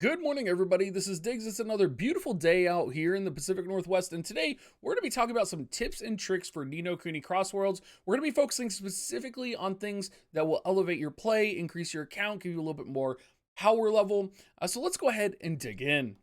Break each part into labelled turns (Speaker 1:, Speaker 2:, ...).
Speaker 1: Good morning, everybody. This is Diggs. It's another beautiful day out here in the Pacific Northwest, and today we're going to be talking about some tips and tricks for Kuni CrossWorlds. We're going to be focusing specifically on things that will elevate your play, increase your account, give you a little bit more power level. So let's go ahead and dig in.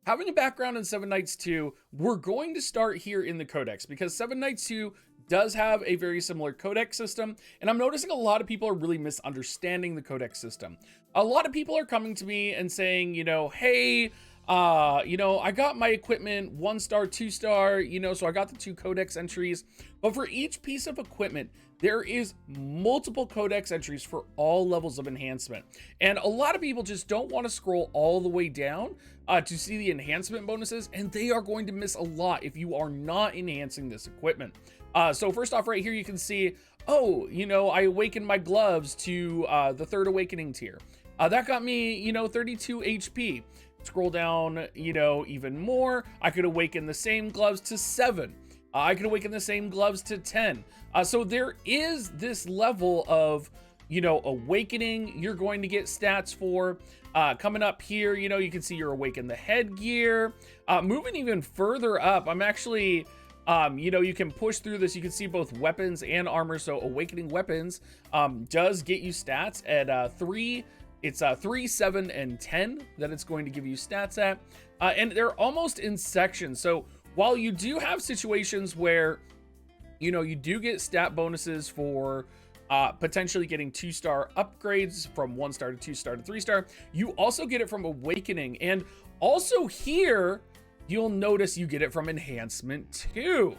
Speaker 1: Having a background in Seven Knights 2, we're going to start here in the Codex because Seven Knights 2 does have a very similar Codex system, and I'm noticing a lot of people are really misunderstanding the Codex system. A lot of people are coming to me and saying, hey, I got my equipment 1-star, 2-star, so I got the 2 Codex entries, but for each piece of equipment, there is multiple Codex entries for all levels of enhancement. And a lot of people just don't want to scroll all the way down to see the enhancement bonuses, and they are going to miss a lot if you are not enhancing this equipment. So first off, right here, you can see, I awakened my gloves to the 3rd awakening tier. That got me, 32 HP. Scroll down, even more. I could awaken the same gloves to 7. I could awaken the same gloves to 10. So there is this level of, awakening you're going to get stats for. Coming up here, you can see you're awaken the headgear. Moving even further up, I'm actually... you can push through this. You can see both weapons and armor. So awakening weapons does get you stats at 3. It's 3, 7, and 10 that it's going to give you stats at. And they're almost in sections. So while you do have situations where, you do get stat bonuses for potentially getting 2-star upgrades from 1-star to 2-star to 3-star, you also get it from awakening. And also here, you'll notice you get it from enhancement too.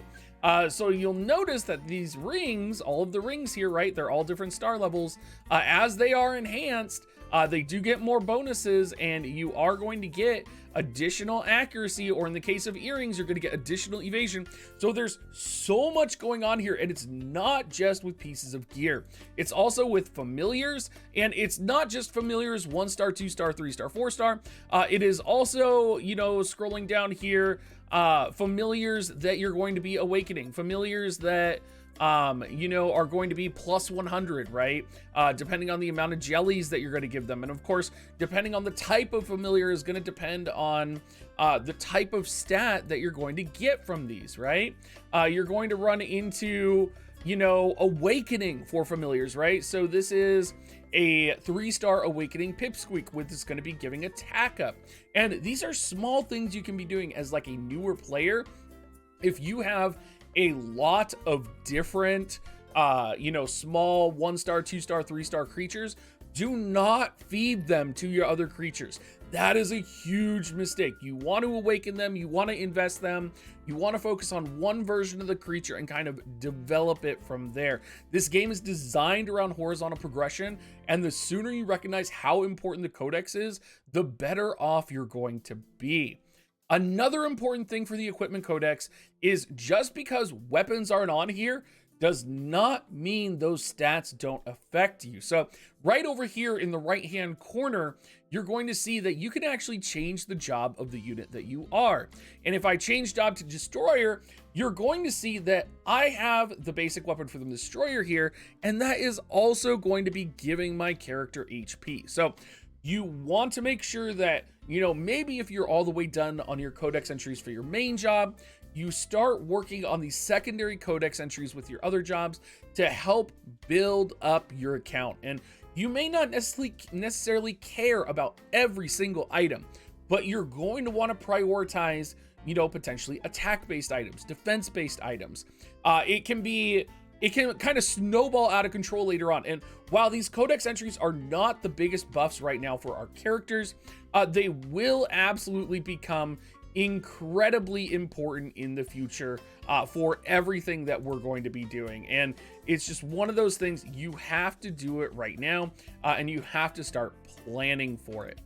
Speaker 1: So you'll notice that these rings, all of the rings here, right, they're all different star levels. As they are enhanced, they do get more bonuses, and you are going to get additional accuracy, or in the case of earrings, you're going to get additional evasion. So there's so much going on here, and it's not just with pieces of gear. It's also with familiars, and it's not just familiars 1-star, 2-star, 3-star, 4-star. It is also, scrolling down here, familiars that you're going to be awakening, familiars that are going to be plus 100, right? Depending on the amount of jellies that you're going to give them. And of course, depending on the type of familiar is going to depend on the type of stat that you're going to get from these, right? You're going to run into, awakening for familiars, right? So this is a 3-star awakening pipsqueak, with this going to be giving attack up. And these are small things you can be doing as like a newer player. If you have a lot of different, small 1-star, 2-star, 3-star creatures, do not feed them to your other creatures. That is a huge mistake. You want to awaken them, you want to invest them, you want to focus on one version of the creature and kind of develop it from there. This game is designed around horizontal progression, and the sooner you recognize how important the Codex is, the better off you're going to be. Another important thing for the equipment codex is just because weapons aren't on here does not mean those stats don't affect you. So right over here in the right hand corner, you're going to see that you can actually change the job of the unit that you are. And if I change job to destroyer, you're going to see that I have the basic weapon for the destroyer here, and that is also going to be giving my character HP. So you want to make sure that, maybe if you're all the way done on your codex entries for your main job, you start working on these secondary codex entries with your other jobs to help build up your account. And you may not necessarily care about every single item, but you're going to want to prioritize, potentially attack-based items, defense-based items. It can kind of snowball out of control later on. And while these codex entries are not the biggest buffs right now for our characters, they will absolutely become incredibly important in the future for everything that we're going to be doing. And it's just one of those things, you have to do it right now, and you have to start planning for it.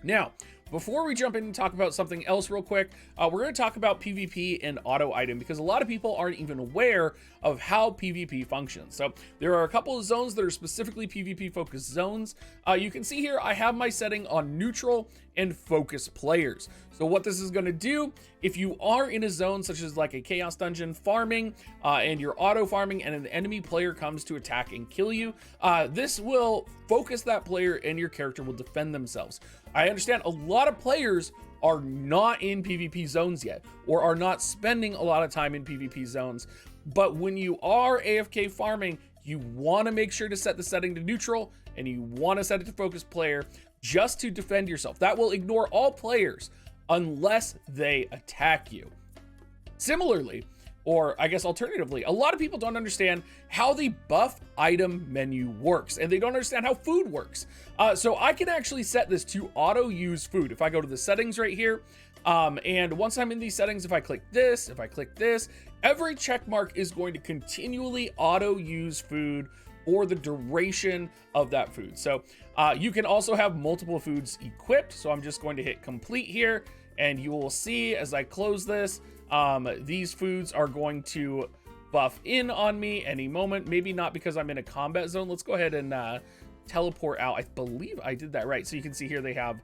Speaker 1: Now, Before we jump in and talk about something else real quick, we're going to talk about PvP and auto item because a lot of people aren't even aware of how PvP functions. So there are a couple of zones that are specifically PvP focused zones. You can see here I have my setting on neutral and focus players. So what this is going to do, if you are in a zone such as like a chaos dungeon farming and you're auto farming and an enemy player comes to attack and kill you, this will focus that player and your character will defend themselves. I understand a lot of players are not in PvP zones yet or are not spending a lot of time in PvP zones. But when you are AFK farming, you want to make sure to set the setting to neutral and you want to set it to focus player just to defend yourself. That will ignore all players unless they attack you. Similarly, or I guess alternatively, a lot of people don't understand how the buff item menu works, and they don't understand how food works. So I can actually set this to auto use food. If I go to the settings right here, and once I'm in these settings, if I click this, every check mark is going to continually auto use food or the duration of that food. So you can also have multiple foods equipped. So I'm just going to hit complete here, and you will see as I close this, these foods are going to buff in on me any moment. Maybe not because I'm in a combat zone. Let's go ahead and teleport out. I believe I did that right. So you can see here they have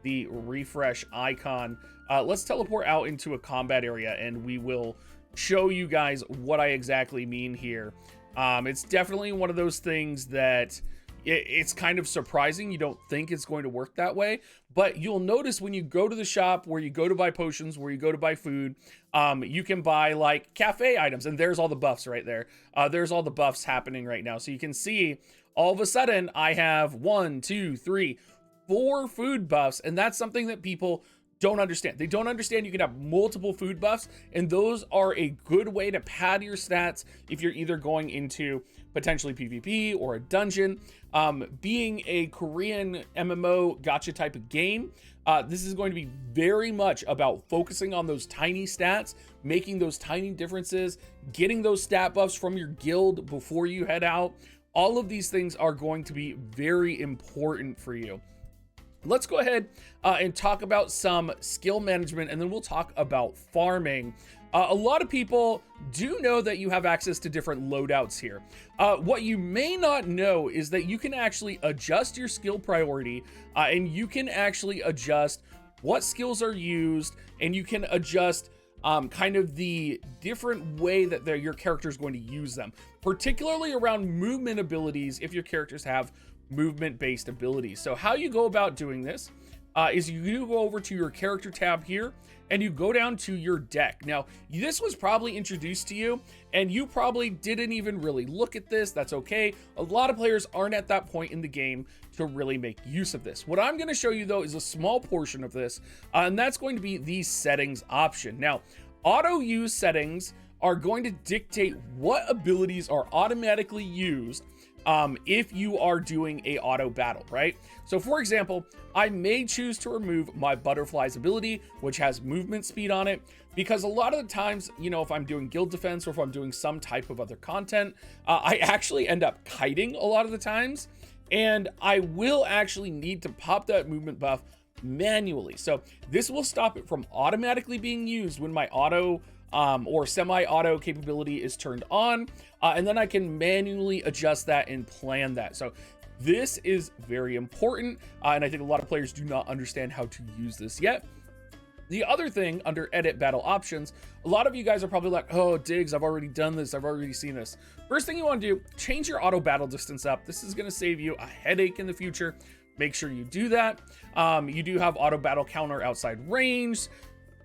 Speaker 1: the refresh icon. Let's teleport out into a combat area and we will show you guys what I exactly mean here. It's definitely one of those things that it's kind of surprising. You don't think it's going to work that way, but you'll notice when you go to the shop where you go to buy potions, where you go to buy food, you can buy like cafe items, and there's all the buffs right there. There's all the buffs happening right now. So you can see all of a sudden I have 1, 2, 3, 4 food buffs, and that's something that people don't understand. They don't understand you can have multiple food buffs, and those are a good way to pad your stats if you're either going into potentially PvP or a dungeon. Being a Korean MMO gacha type of game, this is going to be very much about focusing on those tiny stats, making those tiny differences, getting those stat buffs from your guild before you head out. All of these things are going to be very important for you. Let's go ahead and talk about some skill management, and then we'll talk about farming. A lot of people do know that you have access to different loadouts here. What you may not know is that you can actually adjust your skill priority, and you can actually adjust what skills are used, and you can adjust kind of the different way that your character is going to use them, particularly around movement abilities if your characters have movement-based abilities. So how you go about doing this is you go over to your character tab here and you go down to your deck. Now, this was probably introduced to you and you probably didn't even really look at this. That's okay. A lot of players aren't at that point in the game to really make use of this. What I'm going to show you though is a small portion of this, and that's going to be the settings option. Now, auto use settings are going to dictate what abilities are automatically used if you are doing a auto battle, right? So for example, I may choose to remove my butterfly's ability, which has movement speed on it, because a lot of the times, you know, if I'm doing guild defense or if I'm doing some type of other content, I actually end up kiting a lot of the times, and I will actually need to pop that movement buff manually. So this will stop it from automatically being used when my auto or semi-auto capability is turned on, and then I can manually adjust that and plan that. So this is very important, and I think a lot of players do not understand how to use this yet. The other thing under edit battle options, a lot of you guys are probably like, oh, Diggs, I've already done this, I've already seen this. First thing you want to do, change your auto battle distance up. This is going to save you a headache in the future. Make sure you do that. You do have auto battle counter outside range.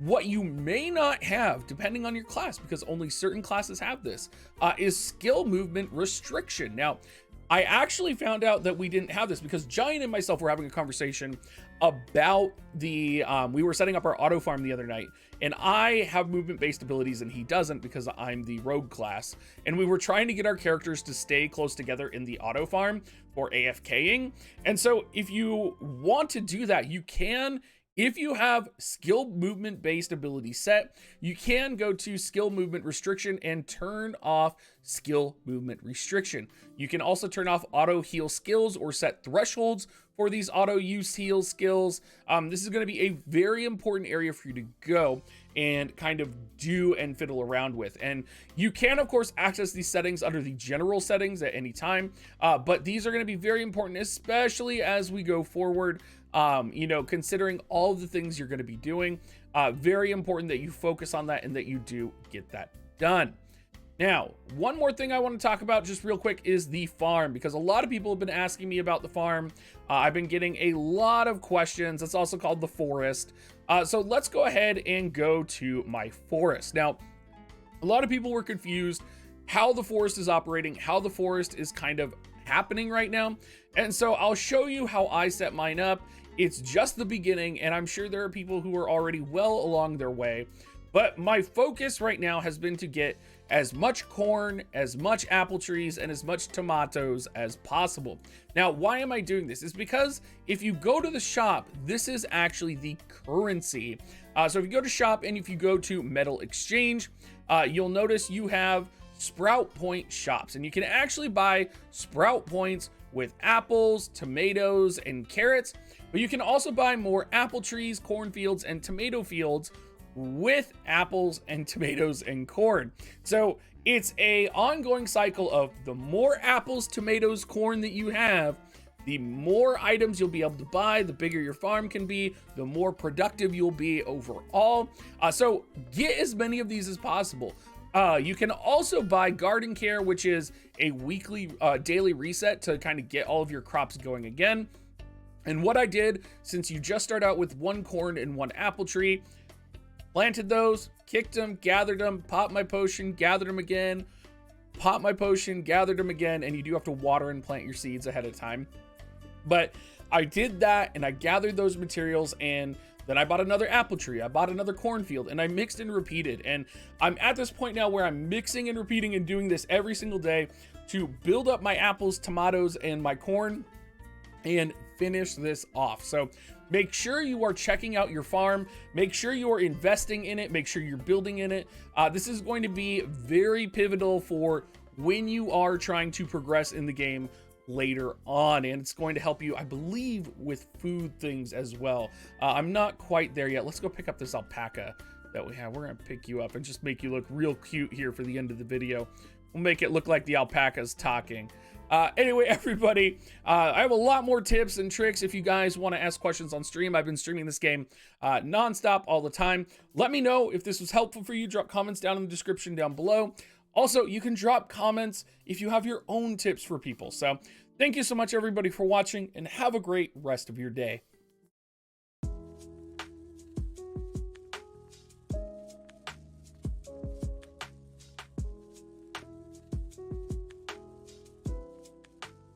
Speaker 1: What you may not have, depending on your class, because only certain classes have this, is skill movement restriction. Now, I actually found out that we didn't have this because Giant and myself were having a conversation about the, we were setting up our auto farm the other night, and I have movement-based abilities and he doesn't because I'm the rogue class. And we were trying to get our characters to stay close together in the auto farm for AFKing. And so if you want to do that, you can If you have skill movement based ability set, you can go to skill movement restriction and turn off skill movement restriction. You can also turn off auto heal skills or set thresholds for these auto use heal skills. This is going to be a very important area for you to go and kind of do and fiddle around with. And you can, of course, access these settings under the general settings at any time, but these are going to be very important, especially as we go forward. You know, considering all of the things you're going to be doing, very important that you focus on that and that you do get that done. Now, one more thing I want to talk about just real quick is the farm, because a lot of people have been asking me about the farm. I've been getting a lot of questions. It's also called the forest. So let's go ahead and go to my forest. Now, a lot of people were confused how the forest is operating, how the forest is kind of happening right now. And so I'll show you how I set mine up. It's just the beginning, and I'm sure there are people who are already well along their way. But my focus right now has been to get as much corn, as much apple trees, and as much tomatoes as possible. Now, why am I doing this? It's because if you go to the shop, this is actually the currency. So if you go to shop and if you go to metal exchange, you'll notice you have sprout point shops, and you can actually buy sprout points with apples, tomatoes, and carrots, but you can also buy more apple trees, cornfields, and tomato fields with apples and tomatoes and corn. So it's a ongoing cycle of the more apples, tomatoes, corn that you have, the more items you'll be able to buy, the bigger your farm can be, the more productive you'll be overall. So get as many of these as possible. You can also buy garden care, which is a weekly, daily reset to kind of get all of your crops going again. And what I did, since you just start out with 1 corn and 1 apple tree, planted those, kicked them, gathered them, popped my potion, gathered them again, popped my potion, gathered them again, and you do have to water and plant your seeds ahead of time. But I did that, and I gathered those materials, and then I bought another apple tree, I bought another cornfield, and I mixed and repeated. And I'm at this point now where I'm mixing and repeating and doing this every single day to build up my apples, tomatoes, and my corn and finish this off. So make sure you are checking out your farm, make sure you are investing in it, make sure you're building in it. This is going to be very pivotal for when you are trying to progress in the game later on, and it's going to help you, I believe, with food things as well. I'm not quite there yet. Let's go pick up this alpaca that we have. We're gonna pick you up and just make you look real cute here for the end of the video. We'll make it look like the alpaca's talking. Anyway, everybody, I have a lot more tips and tricks if you guys want to ask questions on stream. I've been streaming this game nonstop all the time. Let me know if this was helpful for you. Drop comments down in the description down below. Also, you can drop comments if you have your own tips for people. So thank you so much, everybody, for watching, and have a great rest of your day.